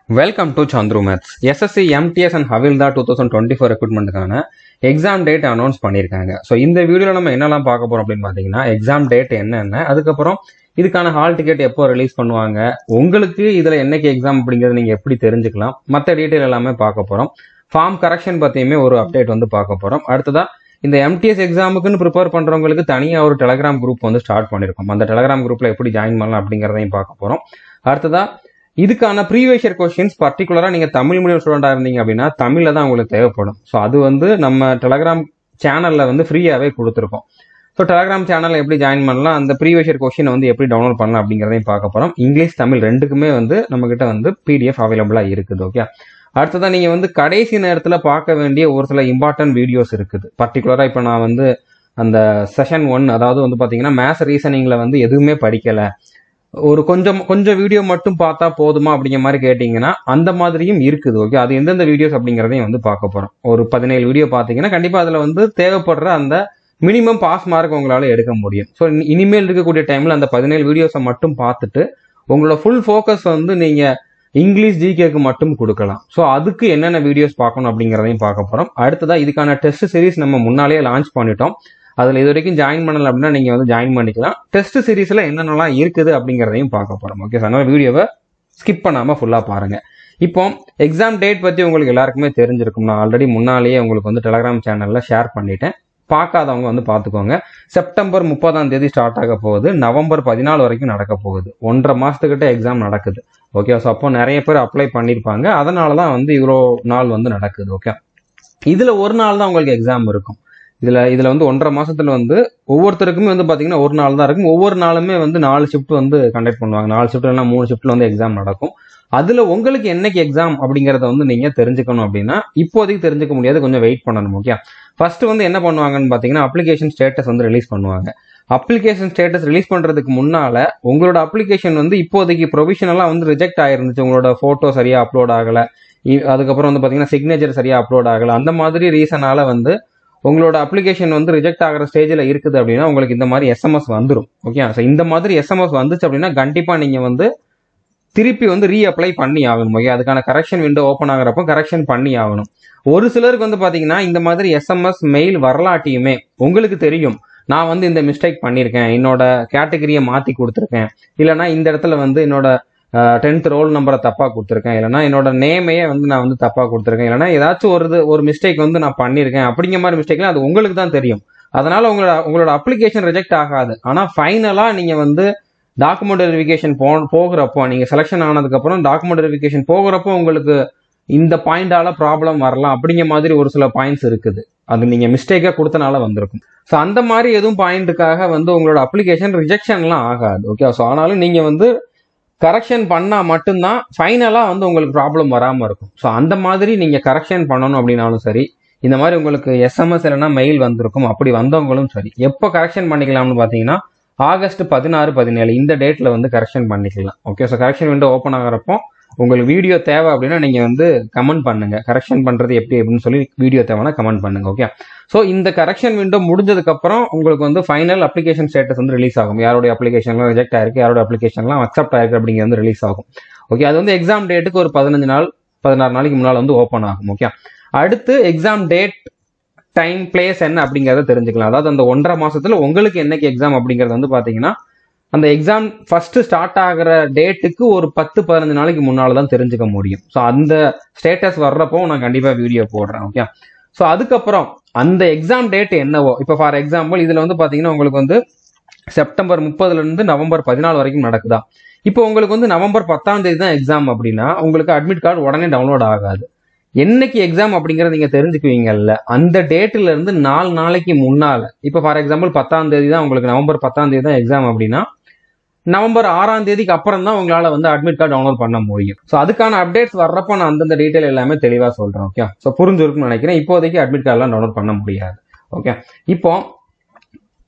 Welcome to Chandru maths. SSC MTS and Havildar 2024 ரெக்ரூட்மெண்ட்டுக்கான exam date announce பண்ணியிருக்காங்க. So இந்த வீடியோவில் நம்ம என்னெல்லாம் பார்க்க போகிறோம் அப்படின்னு பார்த்தீங்கன்னா, எக்ஸாம் டேட் என்னென்ன, அதுக்கப்புறம் இதுக்கான ஹால் டிக்கெட் எப்போ ரிலீஸ் பண்ணுவாங்க, உங்களுக்கு இதில் என்னைக்கு எக்ஸாம் அப்படிங்கிறது நீங்கள் எப்படி தெரிஞ்சுக்கலாம், மற்ற டீட்டெயில் எல்லாமே பார்க்க போகிறோம். ஃபார்ம் கரெக்ஷன் பற்றியுமே ஒரு அப்டேட் வந்து பார்க்க போகிறோம். அடுத்ததாக இந்த எம்டிஎஸ் எக்ஸாமுக்குன்னு ப்ரிப்பேர் பண்ணுறவங்களுக்கு தனியாக ஒரு டெலகிராம் குரூப் வந்து ஸ்டார்ட் பண்ணியிருக்கோம். அந்த டெலகிராம் குரூப்பில் எப்படி ஜாயின் பண்ணலாம் அப்படிங்கிறதையும் பார்க்க போகிறோம். அடுத்ததாக இதுக்கான ப்ரீவியஸ் இயர் கொஸ்டின்ஸ் பர்டிகுலராக நீங்கள் தமிழ் மீடியம் ஸ்டூடெண்டாக இருந்தீங்க அப்படின்னா தமிழில் தான் உங்களுக்கு தேவைப்படும். ஸோ அது வந்து நம்ம டெலகிராம் சேனலில் வந்து ஃப்ரீயாகவே கொடுத்துருக்கோம். ஸோ டெலகிராம் சேனலில் எப்படி ஜாயின் பண்ணலாம், அந்த ப்ரீவியஸ் இயர் கொஸ்டினை வந்து எப்படி டவுன்லோட் பண்ணலாம் அப்படிங்கிறதையும் பார்க்க போகிறோம். இங்கிலீஷ் தமிழ் ரெண்டுக்குமே வந்து நம்மகிட்ட வந்து பிடிஎஃப் அவைலபிளாக இருக்குது. ஓகே, அடுத்ததான் நீங்கள் வந்து கடைசி நேரத்தில் பார்க்க வேண்டிய ஒரு சில இம்பார்ட்டன்ட் வீடியோஸ் இருக்குது. பர்டிகுலராக இப்போ நான் வந்து அந்த செஷன் 1, அதாவது வந்து பார்த்தீங்கன்னா மேத்ஸ் ரீசனிங்கில் வந்து எதுவுமே படிக்கலை, ஒரு கொஞ்சம் வீடியோ மட்டும் பார்த்தா போதுமா அப்படிங்கிற மாதிரி கேட்டிங்கன்னா அந்த மாதிரியும் இருக்குது. ஓகே, அது எந்தெந்த வீடியோஸ் அப்படிங்கிறதையும் வந்து பார்க்க போகிறோம். ஒரு 17 வீடியோ பார்த்தீங்கன்னா கண்டிப்பாக அதில் வந்து தேவைப்படுற அந்த மினிமம் பாஸ் மார்க் உங்களால் எடுக்க முடியும். ஸோ இனிமேல் இருக்கக்கூடிய டைமில் அந்த 17 வீடியோஸை மட்டும் பார்த்துட்டு உங்களோட ஃபுல் ஃபோக்கஸ் வந்து நீங்கள் இங்கிலீஷ் ஜிகேக்கு மட்டும் கொடுக்கலாம். ஸோ அதுக்கு என்னென்ன வீடியோஸ் பார்க்கணும் அப்படிங்கிறதையும் பார்க்க போகிறோம். அடுத்ததாக இதுக்கான டெஸ்ட் சீரிஸ் நம்ம முன்னாலேயே லான்ச் பண்ணிட்டோம். அதில் இது வரைக்கும் ஜாயின் பண்ணல அப்படின்னா நீங்கள் வந்து ஜாயின் பண்ணிக்கலாம். டெஸ்ட் சீரீஸில் என்னென்னலாம் இருக்குது அப்படிங்கிறதையும் பார்க்க போகிறோம். ஓகே, அதனால் வீடியோவை ஸ்கிப் பண்ணாமல் ஃபுல்லாக பாருங்கள். இப்போ எக்ஸாம் டேட் பற்றி உங்களுக்கு எல்லாருக்குமே தெரிஞ்சிருக்கும். நான் ஆல்ரெடி முன்னாலேயே உங்களுக்கு வந்து டெலகிராம் சேனலில் ஷேர் பண்ணிட்டேன். பார்க்காதவங்க வந்து பார்த்துக்கோங்க. செப்டம்பர் 30 ஸ்டார்ட் ஆக போகுது, நவம்பர் 14 வரைக்கும் நடக்க போகுது. 1.5 மாதத்துக்கிட்ட எக்ஸாம் நடக்குது. ஓகே, ஸோ அப்போ நிறைய பேர் அப்ளை பண்ணியிருப்பாங்க, அதனால தான் வந்து இவ்வளோ நாள் வந்து நடக்குது. ஓகே, இதில் ஒரு நாள் தான் உங்களுக்கு எக்ஸாம் இருக்கும். இதில் வந்து 1.5 மாசத்துல வந்து ஒவ்வொருத்தருக்குமே வந்து பார்த்தீங்கன்னா ஒரு நாள் தான் இருக்கும். ஒவ்வொரு நாளுமே வந்து 4 ஷிஃப்ட் வந்து கண்டக்ட் பண்ணுவாங்க. 4 ஷிஃப்ட் இல்லைனா 3 ஷிஃப்ட்ல வந்து எக்ஸாம் நடக்கும். அதில் உங்களுக்கு என்னைக்கு எக்ஸாம் அப்படிங்கிறத வந்து நீங்கள் தெரிஞ்சுக்கணும் அப்படின்னா இப்போதைக்கு தெரிஞ்சுக்க முடியாது, கொஞ்சம் வெயிட் பண்ணணும். ஓகே, ஃபர்ஸ்ட் வந்து என்ன பண்ணுவாங்கன்னு பார்த்தீங்கன்னா அப்ளிகேஷன் ஸ்டேட்டஸ் வந்து ரிலீஸ் பண்ணுவாங்க. அப்ளிகேஷன் ஸ்டேட்டஸ் ரிலீஸ் பண்ணுறதுக்கு முன்னால உங்களோட அப்ளிகேஷன் வந்து இப்போதைக்கு ப்ரொவிஷனலாக வந்து ரிஜெக்ட் ஆயிருந்துச்சு, உங்களோட ஃபோட்டோ சரியாக அப்லோட் ஆகலை, அதுக்கப்புறம் வந்து பார்த்தீங்கன்னா சிக்னேச்சர் சரியாக அப்லோட் ஆகலை, அந்த மாதிரி ரீசனால வந்து உங்களோட அப்ளிகேஷன் வந்து ரிஜெக்ட் ஆகிற ஸ்டேஜில் இருக்குது அப்படின்னா உங்களுக்கு இந்த மாதிரி எஸ்எம்எஸ் வந்துடும். ஓகே, ஸோ இந்த மாதிரி எஸ்எம்எஸ் வந்துச்சு அப்படின்னா கண்டிப்பாக நீங்கள் வந்து திருப்பி வந்து ரீஅப்ளை பண்ணி ஆகணும். ஓகே, அதுக்கான கரெக்ஷன் விண்டோ ஓப்பன் ஆகிறப்போ கரெக்ஷன் பண்ணி ஆகணும். ஒரு சிலருக்கு வந்து பார்த்தீங்கன்னா இந்த மாதிரி எஸ்எம்எஸ் மெயில் வரலாட்டியுமே உங்களுக்கு தெரியும், நான் வந்து இந்த மிஸ்டேக் பண்ணியிருக்கேன், என்னோட கேட்டகரியை மாற்றி கொடுத்துருக்கேன், இல்லைனா இந்த இடத்துல வந்து என்னோட 10th ரோல் நம்பரை தப்பாக கொடுத்துருக்கேன், இல்லைனா என்னோட நேமையே வந்து நான் வந்து தப்பாக கொடுத்துருக்கேன், இல்லைனா ஏதாச்சும் ஒரு மிஸ்டேக் வந்து நான் பண்ணியிருக்கேன் அப்படிங்கிற மாதிரி மிஸ்டேக்லாம் அது உங்களுக்கு தான் தெரியும். அதனால உங்களோட அப்ளிகேஷன் ரிஜெக்ட் ஆகாது. ஆனால் ஃபைனலாக நீங்கள் வந்து டாக்குமெண்ட் வெரிஃபிகேஷன் போகிறப்போ, நீங்கள் செலெக்ஷன் ஆனதுக்கப்புறம் டாக்குமெண்ட் வெரிஃபிகேஷன் போகிறப்போ உங்களுக்கு இந்த பாயிண்டால ப்ராப்ளம் வரலாம் அப்படிங்கிற மாதிரி ஒரு சில பாயிண்ட்ஸ் இருக்குது. அது நீங்கள் மிஸ்டேக்காக கொடுத்தனால வந்திருக்கும். ஸோ அந்த மாதிரி எதுவும் பாயிண்ட்டுக்காக வந்து உங்களோட அப்ளிகேஷன் ரிஜெக்ஷன்லாம் ஆகாது. ஓகே, ஸோ ஆனாலும் நீங்கள் வந்து கரெக்ஷன் பண்ணால் மட்டும்தான் ஃபைனலாக வந்து உங்களுக்கு ப்ராப்ளம் வராமல் இருக்கும். ஸோ அந்த மாதிரி நீங்கள் கரெக்ஷன் பண்ணணும் அப்படின்னாலும் சரி, இந்த மாதிரி உங்களுக்கு எஸ்எம்எஸ் இல்லைனா மெயில் வந்திருக்கும், அப்படி வந்தவங்களும் சரி, எப்போ கரெக்ஷன் பண்ணிக்கலாம்னு பார்த்தீங்கன்னா ஆகஸ்ட் 16, 17 இந்த டேட்டில் வந்து கரெக்ஷன் பண்ணிக்கலாம். Okay, so correction window open ஆகிறப்போ உங்களுக்கு வீடியோ தேவை அப்படின்னா நீங்கள் வந்து கமெண்ட் பண்ணுங்க, கரெக்ஷன் பண்ணுறது எப்படி அப்படின்னு சொல்லி வீடியோ தேவைன்னா கமெண்ட் பண்ணுங்க. ஓகே, ஸோ இந்த கரெக்ஷன் விண்டோ முடிஞ்சதுக்கப்புறம் உங்களுக்கு வந்து ஃபைனல் அப்ளிகேஷன் ஸ்டேட்டஸ் வந்து ரிலீஸ் ஆகும். யாருடைய அப்ளிகேஷன்லாம் ரிஜெக்ட் ஆயிருக்கு, யாரோட அப்ளிகேஷன்லாம் அக்செப்ட் ஆயிருக்கு அப்படிங்கிறது வந்து ரிலீஸ் ஆகும். ஓகே, அது வந்து எக்ஸாம் டேட்டுக்கு ஒரு 15 நாள் 16 நாளைக்கு முன்னால் வந்து ஓப்பன் ஆகும். ஓகே, அடுத்து எக்ஸாம் டேட், டைம், பிளேஸ் என்ன அப்படிங்கிறத தெரிஞ்சுக்கலாம். அதாவது அந்த 1.5 மாசத்துல உங்களுக்கு என்னைக்கு எக்ஸாம் அப்படிங்கிறது வந்து பார்த்தீங்கன்னா அந்த எக்ஸாம் ஃபர்ஸ்ட் ஸ்டார்ட் ஆகிற டேட்டுக்கு ஒரு 10-15 நாளைக்கு முன்னால் தான் தெரிஞ்சுக்க முடியும். ஸோ அந்த ஸ்டேட்டஸ் வர்றப்போ நான் கண்டிப்பாக வீடியோ போடுறேன். ஓகே, ஸோ அதுக்கப்புறம் அந்த எக்ஸாம் டேட் என்னவோ, இப்போ ஃபார் எக்ஸாம்பிள் இதில் வந்து பார்த்தீங்கன்னா உங்களுக்கு வந்து செப்டம்பர் 30 நவம்பர் 14 வரைக்கும் நடக்குதா. இப்போ உங்களுக்கு வந்து நவம்பர் 10 தான் எக்ஸாம் அப்படின்னா உங்களுக்கு அட்மிட் கார்டு உடனே டவுன்லோட் ஆகாது. என்னைக்கு எக்ஸாம் அப்படிங்கிறத நீங்கள் தெரிஞ்சுக்குவீங்கல்ல, அந்த டேட்டில் இருந்து 4 நாளைக்கு முன்னால், இப்போ ஃபார் எக்ஸாம்பிள் 10 தான் உங்களுக்கு நவம்பர் 10 தான் எக்ஸாம் அப்படின்னா நவம்பர் 6 அப்புறம் தான் உங்களால் வந்து அட்மிட் கார்டு டவுன்லோட் பண்ண முடியும். ஸோ அதுக்கான அப்டேட்ஸ் வர்றப்போ நான் அந்தந்த டீட்டெயில் எல்லாமே தெளிவாக சொல்கிறேன். ஓகே, ஸோ புரிஞ்சிருக்குன்னு நினைக்கிறேன். இப்போதைக்கு அட்மிட் கார்டெலாம் டவுன்லோட் பண்ண முடியாது. ஓகே, இப்போ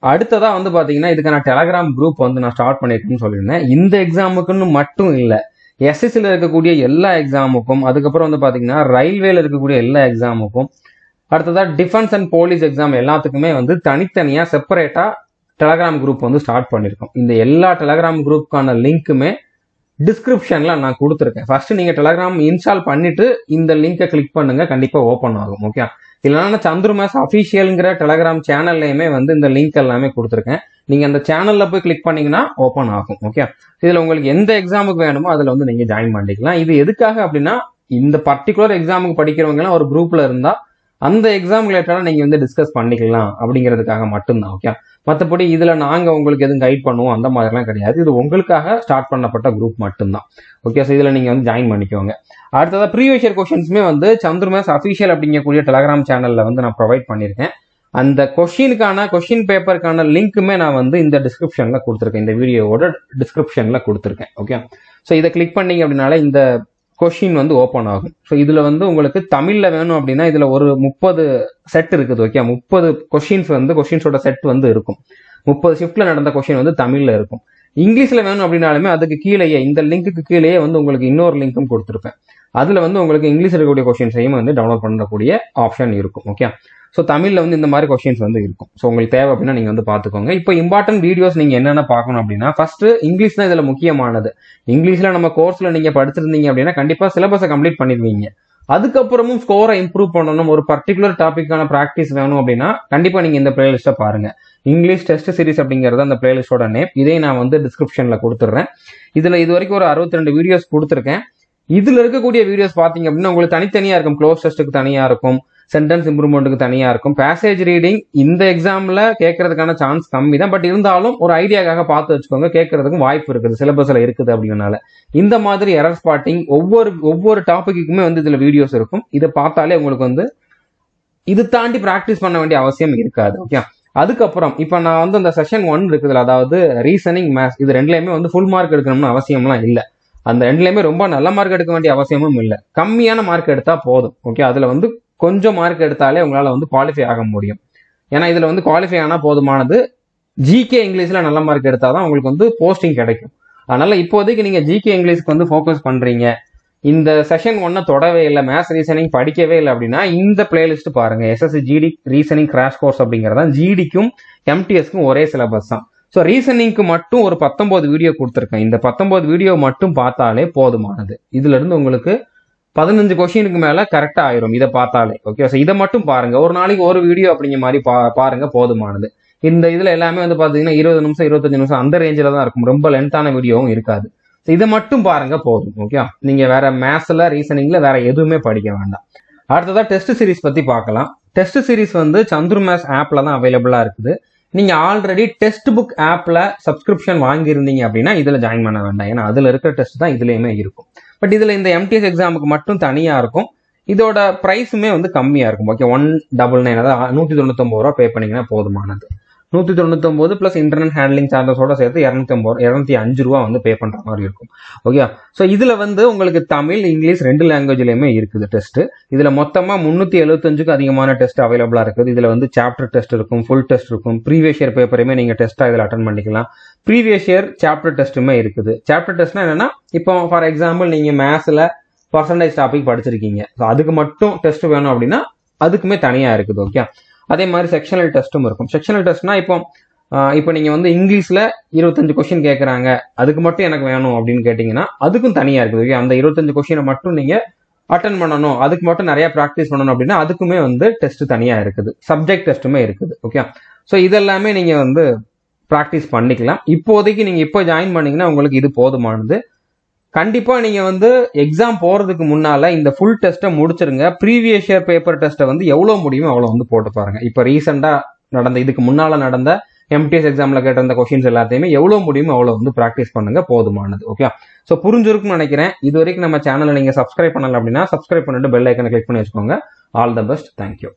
அடுத்ததாக வந்து பார்த்தீங்கன்னா இதுக்கான டெலகிராம் குரூப் வந்து நான் ஸ்டார்ட் பண்ணியிருக்கேன்னு சொல்லியிருந்தேன். இந்த எக்ஸாமுக்குன்னு மட்டும் இல்லை, எஸ்எஸ்சியில் இருக்கக்கூடிய எல்லா எக்ஸாமுக்கும், அதுக்கப்புறம் வந்து பார்த்தீங்கன்னா ரயில்வேல இருக்கக்கூடிய எல்லா எக்ஸாமுக்கும், அடுத்ததாக டிஃபென்ஸ் அண்ட் போலீஸ் எக்ஸாம் எல்லாத்துக்குமே வந்து தனித்தனியாக செப்பரேட்டாக டெலகிராம் குரூப் வந்து ஸ்டார்ட் பண்ணியிருக்கோம். இந்த எல்லா டெலகிராம் குரூப்புக்கான லிங்க்குமே டிஸ்கிரிப்ஷன்ல நான் கொடுத்துருக்கேன். ஃபர்ஸ்ட் நீங்க டெலகிராம் இன்ஸ்டால் பண்ணிட்டு இந்த லிங்கை கிளிக் பண்ணுங்க, கண்டிப்பா ஓப்பன் ஆகும். ஓகே, இல்லைன்னா சந்துரு மேத்ஸ் அஃபிஷியல்ங்கிற டெலகிராம் சேனல்லையுமே வந்து இந்த லிங்க் எல்லாமே கொடுத்துருக்கேன். நீங்க அந்த சேனல்ல போய் கிளிக் பண்ணீங்கன்னா ஓப்பன் ஆகும். ஓகே, இதுல உங்களுக்கு எந்த எக்ஸாமுக்கு வேணுமோ அதுல வந்து நீங்க ஜாயின் பண்ணிக்கலாம். இது எதுக்காக அப்படின்னா, இந்த பர்டிகுலர் எக்ஸாமுக்கு படிக்கிறவங்க எல்லாம் ஒரு குரூப்ல இருந்தா அந்த எக்ஸாம் ரிலேட்டடா நீங்க வந்து டிஸ்கஸ் பண்ணிக்கலாம் அப்படிங்கிறதுக்காக மட்டும்தான். ஓகே, மற்றபடி இதுல நாங்க உங்களுக்கு எதுவும் கைட் பண்ணுவோம் அந்த மாதிரிலாம் கிடையாது. இது உங்களுக்காக ஸ்டார்ட் பண்ணப்பட்ட குரூப் மட்டும்தான். ஓகே, ஸோ இதுல நீங்க வந்து ஜாயின் பண்ணிக்கோங்க. அடுத்ததா ப்ரீவியஸ் இயர் கொஸ்டின்ஸுமே வந்து சந்துரு மேத்ஸ் அஃபிஷியல் அப்படிங்கக்கூடிய டெலகிராம் சேனல்ல வந்து நான் ப்ரொவைட் பண்ணியிருக்கேன். அந்த கொஸ்டின் பேப்பருக்கான லிங்க்குமே நான் வந்து இந்த டிஸ்கிரிப்ஷன்ல கொடுத்துருக்கேன், இந்த வீடியோவோட டிஸ்கிரிப்ஷன்ல கொடுத்துருக்கேன். ஓகே, ஸோ இதை கிளிக் பண்ணீங்க அப்படின்னால இந்த கொஸ்டின் வந்து ஓப்பன் ஆகும். ஸோ இதுல வந்து உங்களுக்கு தமிழ்ல வேணும் அப்படின்னா இதுல ஒரு 30 செட் இருக்குது. ஓகே, 30 கொஸ்டின்ஸோட செட் வந்து இருக்கும். 30 ஷிஃப்ட்ல நடந்த கொஸ்டின் வந்து தமிழ்ல இருக்கும். இங்கிலீஷ்ல வேணும் அப்படின்னாலுமே அதுக்கு கீழேயே, இந்த லிங்க்கு கீழேயே வந்து உங்களுக்கு இன்னொரு லிங்க்கும் கொடுத்துருப்பேன். அதுல வந்து உங்களுக்கு இங்கிலீஷ் இருக்கக்கூடிய கொஸ்டின்ஸையும் வந்து டவுன்லோட் பண்ணக்கூடிய ஆப்ஷன் இருக்கும். ஓகே, ஸோ தமிழ்ல வந்து இந்த மாதிரி கொஸ்டின்ஸ் வந்து இருக்கும். ஸோ உங்களுக்கு தேவை அப்படின்னா நீங்க வந்து பாத்துக்கோங்க. இப்போ இம்பார்ட்டன்ட் வீடியோஸ் நீங்க என்னென்ன பார்க்கணும் அப்படின்னா, ஃபர்ஸ்ட் இங்கிலீஷ் தான் இதுல முக்கியமானது. இங்கிலீஷ்ல நம்ம கோர்ஸ்ல நீங்க படிச்சிருந்தீங்க அப்படின்னா கண்டிப்பா சிலபஸை கம்ப்ளீட் பண்ணிடுவீங்க. அதுக்கப்புறமும் ஸ்கோரை இம்ப்ரூவ் பண்ணணும், ஒரு பர்டிகுலர் டாபிக்கான ப்ராக்டிஸ் வேணும் அப்படின்னா கண்டிப்பா நீங்க இந்த பிளேலிஸ்ட்டை பாருங்க. இங்கிலீஷ் டெஸ்ட் சீரிஸ் அப்படிங்கிறது அந்த பிளேலிஸ்டோட நேம். இதை நான் வந்து டிஸ்கிரிப்ஷன்ல கொடுத்துட்றேன். இதுல இது வரைக்கும் ஒரு 62 வீடியோஸ் கொடுத்துருக்கேன். இதுல இருக்கக்கூடிய வீடியோஸ் பாத்தீங்க அப்படின்னா உங்களுக்கு தனித்தனியா இருக்கும். க்ளோஸ் டெஸ்ட்டுக்கு தனியா இருக்கும், சென்டென்ஸ் இம்ப்ரூவ்மெண்ட்டுக்கு தனியா இருக்கும். பேசேஜ் ரீடிங் இந்த எக்ஸாம்ல கேட்கறதுக்கான சான்ஸ் கம்மி தான், பட் இருந்தாலும் ஒரு ஐடியாக்காக பார்த்து வச்சுக்கோங்க, கேட்கறதுக்கும் வாய்ப்பு இருக்குது, சிலபஸ்ல இருக்குது அப்படிங்கறனால. இந்த மாதிரி எரர் ஸ்பாட்டிங் ஒவ்வொரு டாபிக்குமே வந்து இதுல வீடியோஸ் இருக்கும். இதை பார்த்தாலே உங்களுக்கு வந்து இது தாண்டி பிராக்டிஸ் பண்ண வேண்டிய அவசியம் இருக்காது. ஓகே, அதுக்கப்புறம் இப்ப நான் வந்து அந்த செஷன் 1 இருக்குதுல, அதாவது ரீசனிங், மேத்ஸ், இது ரெண்டுலயுமே வந்து ஃபுல் மார்க் எடுக்கணும்னு அவசியம்லாம் இல்லை. அந்த ரெண்டுலயுமே ரொம்ப நல்ல மார்க் எடுக்க வேண்டிய அவசியமும் இல்லை. கம்மியான மார்க் எடுத்தா போதும். ஓகே, அதுல வந்து கொஞ்சம் மார்க் எடுத்தாலே உங்களால வந்து குவாலிஃபை ஆக முடியும். ஏன்னா இதுல வந்து குவாலிஃபை ஆனா போதுமானது. ஜிகே இங்கிலீஷ்ல நல்ல மார்க் எடுத்தாதான் உங்களுக்கு வந்து போஸ்டிங் கிடைக்கும். அதனால இப்போதைக்கு நீங்க ஜிகே இங்கிலீஷ்க்கு வந்து ஃபோக்கஸ் பண்றீங்க, இந்த செஷன் 1 தொடவே இல்லை, மேத்ஸ் ரீசனிங் படிக்கவே இல்லை அப்படின்னா இந்த பிளேலிஸ்ட் பாருங்க. SSC GD reasoning crash course அப்படிங்கறதான் ஜிடிக்கும் எம்டிஎஸ்க்கும் ஒரே சிலபஸ் தான். ஸோ ரீசனிங்க்கு மட்டும் ஒரு 19 வீடியோ கொடுத்துருக்கேன். இந்த 19 வீடியோ மட்டும் பார்த்தாலே போதுமானது. இதுல இருந்து உங்களுக்கு 15 கொஸ்டினுக்கு மேல கரெக்டா ஆயிரும் இதை பார்த்தாலே. ஓகே, ஸோ இதை மட்டும் பாருங்க. ஒரு நாளைக்கு ஒரு வீடியோ அப்படிங்கிற மாதிரி பாருங்க, போதுமானது. இந்த இதுல எல்லாமே வந்து பாத்தீங்கன்னா 20 நிமிஷம் 25 நிமிஷம் அந்த ரேஞ்சில தான் இருக்கும். ரொம்ப லென்த்தான வீடியோவும் இருக்காது. இதை மட்டும் பாருங்க போதும். ஓகே, நீங்க வேற மேத்ஸ்ல ரீசனிங்ல வேற எதுவுமே படிக்க வேண்டாம். அடுத்ததா டெஸ்ட் சீரிஸ் பத்தி பார்க்கலாம். டெஸ்ட் சீரிஸ் வந்து சந்துரு மேத்ஸ் ஆப்ல தான் அவைலபிளா இருக்குது. நீங்க ஆல்ரெடி டெஸ்ட் புக் ஆப்ல சப்ஸ்கிரிப்ஷன் வாங்கியிருந்தீங்க அப்படின்னா இதுல ஜாயின் பண்ண வேண்டாம். ஏன்னா அதுல இருக்கிற டெஸ்ட் தான் இதுலயுமே இருக்கும். பட் இதுல இந்த எம்டிஎஸ் எக்ஸாமுக்கு மட்டும் தனியா இருக்கும். இதோட பிரைஸுமே வந்து கம்மியா இருக்கும். ஓகே, 199, அதாவது 199 ரூபா பே பண்ணீங்கன்னா போதுமானது. 199 பிளஸ் இன்டர்நெட் ஹேண்ட்லிங் சார்ஜஸோட சேர்த்து 205 ரூபா வந்து பே பண்ற மாதிரி இருக்கும். ஓகே, ஸோ இதுல வந்து உங்களுக்கு தமிழ், இங்கிலீஷ் 2 லாங்குவேஜ்லயுமே இருக்குது டெஸ்ட். இதுல மொத்தமா 375க்கு அதிகமான டெஸ்ட் அவைலபிளா இருக்குது. இதுல வந்து சாப்டர் டெஸ்ட் இருக்கும், ஃபுல் டெஸ்ட் இருக்கும், ப்ரீவியஸ் இயர் பேப்பரையுமே நீங்க டெஸ்டா இதுல அட்டன் பண்ணிக்கலாம். ப்ரீவியஸ் இயர் சாப்டர் டெஸ்ட்டுமே இருக்குது. சாப்டர் டெஸ்ட்னா என்னன்னா, இப்போ ஃபார் எக்ஸாம்பிள் நீங்க மேத்ஸ்ல பர்சன்டேஜ் டாபிக் படிச்சிருக்கீங்க, அதுக்கு மட்டும் டெஸ்ட் வேணும் அப்படின்னா அதுக்குமே தனியா இருக்குது. ஓகே, அதே மாதிரி செக்ஷனல் டெஸ்ட்டும் இருக்கும். செக்ஷனல் டெஸ்ட்னா இப்போ நீங்க வந்து இங்கிலீஷ்ல 25 கொஸ்டின் கேட்கறாங்க, அதுக்கு மட்டும் எனக்கு வேணும் அப்படின்னு கேட்டீங்கன்னா அதுக்கும் தனியா இருக்குது. ஓகே, அந்த 25 கொஸ்டினை மட்டும் நீங்க அட்டன் பண்ணணும், அதுக்கு மட்டும் நிறைய ப்ராக்டிஸ் பண்ணணும் அப்படின்னா அதுக்குமே வந்து டெஸ்ட் தனியா இருக்குது. சப்ஜெக்ட் டெஸ்ட்டுமே இருக்குது. ஓகே, ஸோ இதெல்லாமே நீங்க வந்து ப்ராக்டிஸ் பண்ணிக்கலாம். இப்போதைக்கு நீங்க இப்போ ஜாயின் பண்ணீங்கன்னா உங்களுக்கு இது போதுமானது. கண்டிப்பா நீங்க வந்து எக்ஸாம் போறதுக்கு முன்னால இந்த ஃபுல் டெஸ்ட்டை முடிச்சிருங்க. ப்ரீவியஸ் இயர் பேப்பர் டெஸ்ட்டை வந்து எவ்வளவு முடியுமோ அவ்வளவு வந்து போட்டு பாருங்க. இப்போ ரீசெண்டா நடந்த, இதுக்கு முன்னால நடந்த எம்டிஎஸ் எக்ஸாம்ல கேட்டிருந்த கொஸ்டின்ஸ் எல்லாத்தையுமே எவ்வளவு முடியுமோ அவ்வளவு வந்து ப்ராக்டிஸ் பண்ணுங்க, போதுமானது. ஓகே, ஸோ புரிஞ்சிருக்கும்னு நினைக்கிறேன். இது வரைக்கும் நம்ம சேனலை நீங்க சப்ஸ்கிரைப் பண்ணல அப்படின்னா சப்ஸ்கிரைப் பண்ணிட்டு பெல் ஐக்கனை கிளிக் பண்ணி வச்சுக்கோங்க. All the best, thank you.